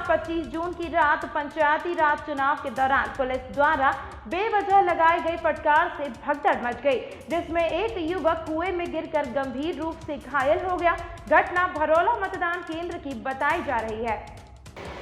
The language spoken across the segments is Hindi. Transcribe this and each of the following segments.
25 जून की रात पंचायती राज चुनाव के दौरान पुलिस द्वारा बेवजह लगाई गई फटकार से भगदड़ मच गई, जिसमें एक युवक कुएं में गिरकर गंभीर रूप से घायल हो गया। घटना भरोला मतदान केंद्र की बताई जा रही है।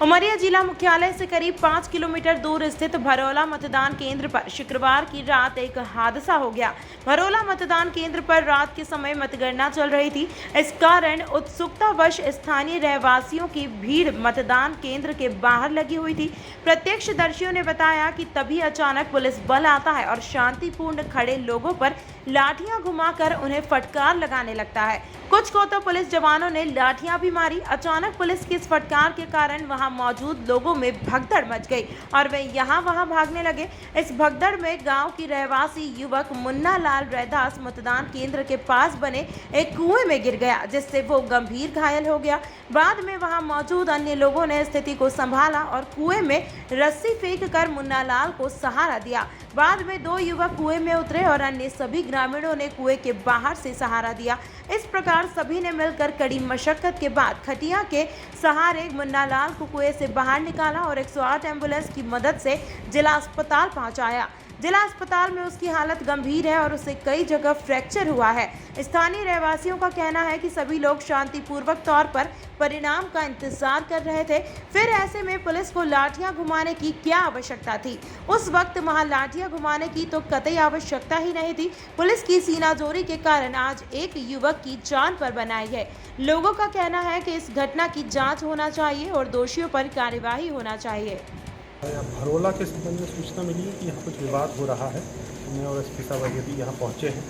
उमरिया जिला मुख्यालय से करीब 5 किलोमीटर दूर स्थित भरोला मतदान केंद्र पर शुक्रवार की रात एक हादसा हो गया। भरोला मतदान केंद्र पर रात के समय मतगणना चल रही थी। इस कारण उत्सुकतावश स्थानीय रहवासियों की भीड़ मतदान केंद्र के बाहर लगी हुई थी। प्रत्यक्षदर्शियों ने बताया कि तभी अचानक पुलिस बल आता है और शांतिपूर्ण खड़े लोगों पर लाठियां घुमाकर उन्हें फटकार लगाने लगता है। कुछ को तो पुलिस जवानों ने लाठियां भी मारी। अचानक पुलिस की इस फटकार के कारण वहां मौजूद लोगों में भगदड़ मच गई और वे यहां वहां भागने लगे। इस भगदड़ में गांव की रहवासी युवक मुन्ना लाल रैदास मतदान केंद्र के पास बने एक कुएं में गिर गया, जिससे वो गंभीर घायल हो गया। बाद में वहां मौजूद अन्य लोगों ने स्थिति को संभाला और कुएं में रस्सी फेंक कर मुन्ना लाल को सहारा दिया। बाद में 2 युवक कुएं में उतरे और अन्य सभी ग्रामीणों ने कुएं के बाहर से सहारा दिया। इस प्रकार सभी ने मिलकर कड़ी मशक्कत के बाद खटिया के सहारे मुन्ना लाल को कुएं से बाहर निकाला और 108 एम्बुलेंस की मदद से जिला अस्पताल पहुंचाया। जिला अस्पताल में उसकी हालत गंभीर है और उसे कई जगह फ्रैक्चर हुआ है। स्थानीय रहवासियों का कहना है कि सभी लोग शांतिपूर्वक तौर पर परिणाम का इंतजार कर रहे थे। फिर ऐसे में पुलिस को लाठियां घुमाने की क्या आवश्यकता थी? उस वक्त वहां लाठियां घुमाने की तो कतई आवश्यकता ही नहीं थी। पुलिस की सीनाजोरी के कारण आज एक युवक की जान पर बनाई है। लोगों का कहना है कि इस घटना की जाँच होना चाहिए और दोषियों पर कार्यवाही होना चाहिए। भरोला के संबंध में सूचना मिली है कि यहाँ कुछ विवाद हो रहा है। मैं और एसपी साहब यदि यहाँ पहुँचे हैं,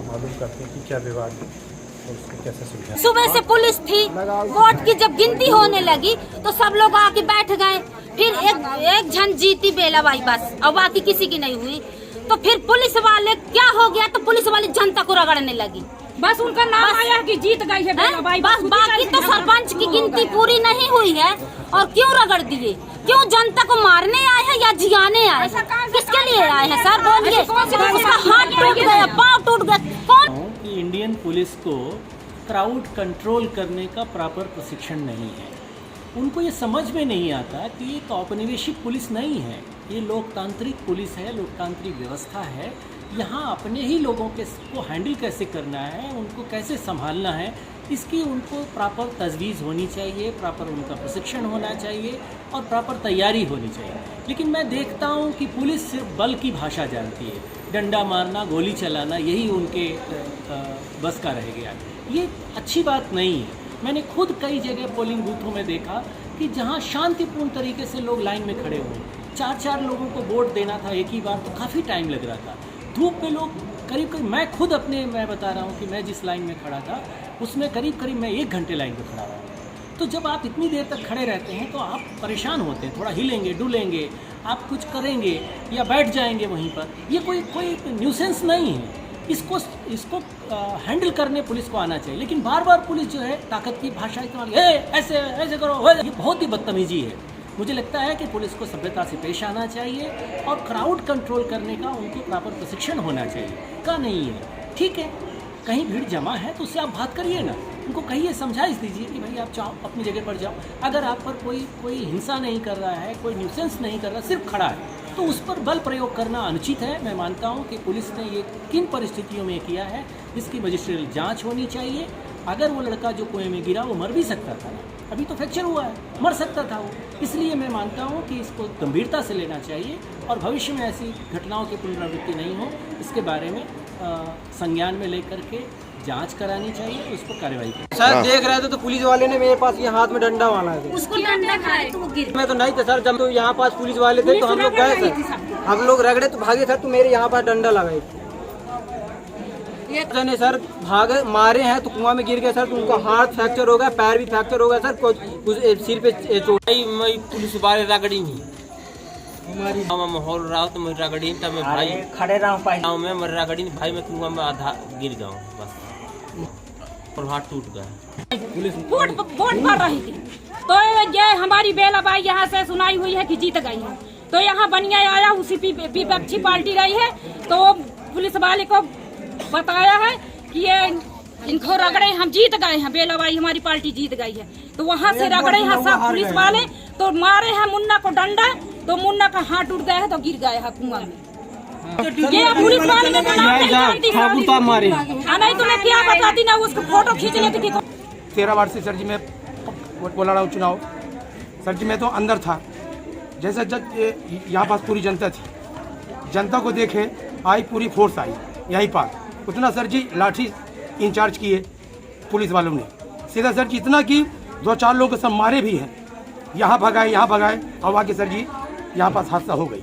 मालूम करते हैं कि क्या विवाद है और उसको कैसे सुलझाएं। सुबह से पुलिस थी, वोट की जब गिनती होने लगी तो सब लोग आके बैठ गए। फिर एक झन जीती बेलाबाई बस और बाकी किसी की नहीं हुई। तो फिर पुलिस वाले क्या हो गया, तो पुलिस वाली जनता को रगड़ने लगी। बस उनका नाम आया कि जीत गई है बेलाबाई, बस बाकी तो सरपंच की गिनती पूरी नहीं हुई है। और क्यों रगड़ दिए? क्यों जनता को मारने आए हैं या जियाने आए हैं? किसके लिए आए हैं सर बोलिए? उसका हाथ टूट गया, पाँव टूट गया। कौन? इंडियन पुलिस को क्राउड कंट्रोल करने का प्रॉपर प्रशिक्षण नहीं है। उनको ये समझ में नहीं आता कि एक औपनिवेशिक पुलिस नहीं है, ये लोकतांत्रिक पुलिस है, लोकतांत्रिक व्यवस्था है। यहाँ अपने ही लोगों के को हैंडल कैसे करना है, उनको कैसे संभालना है, इसकी उनको प्रॉपर तजवीज़ होनी चाहिए, प्रॉपर उनका प्रशिक्षण होना चाहिए और प्रॉपर तैयारी होनी चाहिए। लेकिन मैं देखता हूँ कि पुलिस सिर्फ बल की भाषा जानती है, डंडा मारना, गोली चलाना, यही उनके बस का रह गया। ये अच्छी बात नहीं है। मैंने खुद कई जगह पोलिंग बूथों में देखा कि जहाँ शांतिपूर्ण तरीके से लोग लाइन में खड़े हुए, 4-4 लोगों को वोट देना था एक ही बार, तो काफ़ी टाइम लग रहा था। धूप में लोग करीब मैं खुद मैं बता रहा हूँ कि मैं जिस लाइन में खड़ा था उसमें करीब मैं 1 घंटे लाइन में खड़ा रहा। तो जब आप इतनी देर तक खड़े रहते हैं तो आप परेशान होते हैं, थोड़ा हिलेंगे डुलेंगे, आप कुछ करेंगे या बैठ जाएंगे वहीं पर। ये कोई न्यूसेंस नहीं है। इसको हैंडल करने पुलिस को आना चाहिए। लेकिन बार बार पुलिस जो है ताकत की भाषा इस्तेमाल, ऐसे करो, ये बहुत ही बदतमीजी है। मुझे लगता है कि पुलिस को सभ्यता से पेश आना चाहिए और क्राउड कंट्रोल करने का उनको प्रॉपर प्रशिक्षण होना चाहिए। का नहीं है, ठीक है, कहीं भीड़ जमा है तो उससे आप बात करिए ना, उनको कहिए, समझाइश दीजिए कि भाई आप जाओ अपनी जगह पर जाओ। अगर आप पर कोई हिंसा नहीं कर रहा है, कोई न्यूसेंस नहीं कर रहा, सिर्फ खड़ा है, तो उस पर बल प्रयोग करना अनुचित है। मैं मानता हूँ कि पुलिस ने ये किन परिस्थितियों में किया है, इसकी मजिस्ट्रियल जाँच होनी चाहिए। अगर वो लड़का जो कुएं में गिरा वो मर भी सकता था, अभी तो फ्रैक्चर हुआ है, मर सकता था वो। इसलिए मैं मानता हूँ कि इसको गंभीरता से लेना चाहिए और भविष्य में ऐसी घटनाओं की पुनरावृत्ति नहीं हो, इसके बारे में संज्ञान में लेकर के जांच करानी चाहिए, उस पर कार्रवाई करें। सर देख रहे थे तो पुलिस वाले ने मेरे पास ये हाथ में डंडा मारा है। उसको डंडा खाए तो गिर। मैं तो नहीं था सर, जब तो यहाँ पास पुलिस वाले थे तो हम लोग गए सर, हम लोग रगड़े तो भागे सर, तो मेरे यहाँ पास डंडा लगाई थी। ने सर भागे मारे हैं तो कुआं में गिर गए सर, तो उनका हाथ फ्रैक्चर हो गया, पैर भी फ्रैक्चर हो गया सर, कुछ सिर पे चोट। मैं पुलिस वाले रगड़ी नहीं हमारी माहौल रहा तो मैं रगड़ी तब मैं भाई खड़े रहा मैं रगड़ी भाई, मैं कुआं में आधा गिर गया बस और हाथ टूट गया। वोट भर रही थी तो ये हमारी बेलाबाई यहाँ से सुनाई हुई है कि जीत गई है। तो यहाँ बनिया आया, उसी विपक्षी पार्टी रही है, तो पुलिस वाले को बताया है कि ये इनको रगड़े हम जीत गए हैं, बेलाबाई हमारी पार्टी जीत गई है। तो वहाँ से रगड़े हैं सब पुलिस वाले, तो मारे हैं मुन्ना को डंडा, तो मुन्ना का हाथ टूट गया है, तो गिर गया है कुआं में। ये पुलिस वाले ने नहीं जानती है, नहीं तो मैं क्या बताती ना, उसको फोटो खींच लेती थी। 13 बार से सर जी मैं बोला रहा हूँ चुनाव। सर जी मैं तो अंदर था, जैसे जब यहाँ पास पूरी जनता थी, जनता को देखे आई पूरी फोर्स आई यहीं पास, उतना सर जी लाठी इंचार्ज किए पुलिस वालों ने, सीधा सर जी इतना कि 2-4 लोग सब मारे भी हैं, यहाँ भगाए और आके सर जी यहाँ पास हादसा हो गई।